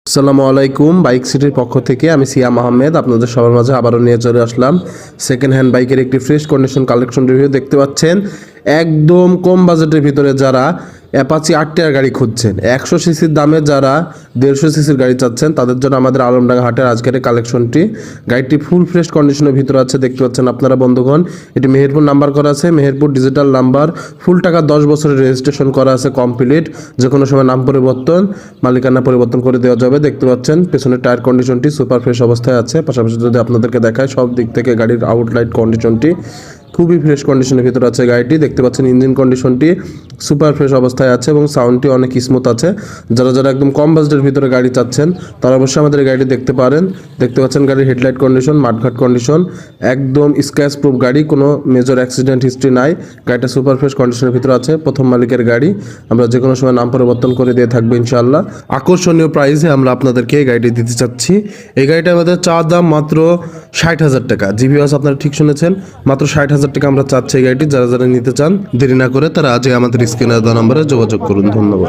আসসালামু আলাইকুম। বাইক সিটির পক্ষ থেকে আমি সিয়াম আহমেদ আপনাদের সবার মাঝে আবারও নিয়ে চলে আসলাম সেকেন্ড হ্যান্ড বাইকের একটি ফ্রেশ কন্ডিশন কালেকশন রিভিউ। দেখতে পাচ্ছেন একদম কম বাজেটের ভিতরে যারা অ্যাপাচি 8 টায়ার গাড়ি খুঁজছেন, 100 সিসির দামে যারা 150 সিসির গাড়ি চাচ্ছেন, তাদের জন্য আমাদের আলমডাঙ্গা হাটের আজকের এই কালেকশনটি। গাড়িটি ফুল ফ্রেশ কন্ডিশনের ভিতরে আছে। দেখতে পাচ্ছেন আপনারা বন্ধুগণ, এটি মেহেরপুর নাম্বার করা আছে, মেহেরপুর ডিজিটাল নাম্বার, ফুল টাকা 10 বছরের রেজিস্ট্রেশন করা আছে কমপ্লিট। যে কোনো সময় নাম পরিবর্তন, মালিকানা পরিবর্তন করে দেওয়া যাবে। দেখতে পাচ্ছেন পেছনের টায়ার কন্ডিশনটি সুপার ফ্রেশ অবস্থায় আছে। পাশাপাশি যদি আপনাদেরকে দেখায়, সব দিক থেকে গাড়ির আউটলাইট কন্ডিশনটি খুবই ফ্রেশ কন্ডিশনের ভিতরে আছে গাড়িটি। দেখতে পাচ্ছেন ইঞ্জিন কন্ডিশনটি সুপার ফ্রেশ অবস্থায় আছে এবং সাউন্ডটি অনেক স্মুথ আছে। যারা যারা একদম কম বাজেটের ভিতরে গাড়ি চাচ্ছেন, তারা অবশ্যই আমাদের এই গাড়িটি দেখতে পারেন। দেখতে পাচ্ছেন গাড়ির হেডলাইট কন্ডিশন, মাঠঘাট কন্ডিশন, একদম স্ক্র্যাচ প্রুফ গাড়ি, কোনো মেজর অ্যাক্সিডেন্ট হিস্ট্রি নাই। গাড়িটা সুপার ফ্রেশ কন্ডিশনের ভিতরে আছে। প্রথম মালিকের গাড়ি, আমরা যে কোনো সময় নাম পরিবর্তন করে দিয়ে থাকবো ইনশাআল্লাহ। আকর্ষণীয় প্রাইসে আমরা আপনাদেরকে এই গাড়িটি দিতে চাচ্ছি। এই গাড়িটা আমাদের চা দাম মাত্র 60,000 টাকা। জিপিএস আপনারা ঠিক শুনেছেন, মাত্র 60,000 টাকা আমরা চাচ্ছি এই গাড়িটি। যারা যারা নিতে চান, দেরি না করে তারা আজই আমাদের স্ক্রিনে দেওয়া নম্বরে যোগাযোগ করুন। ধন্যবাদ।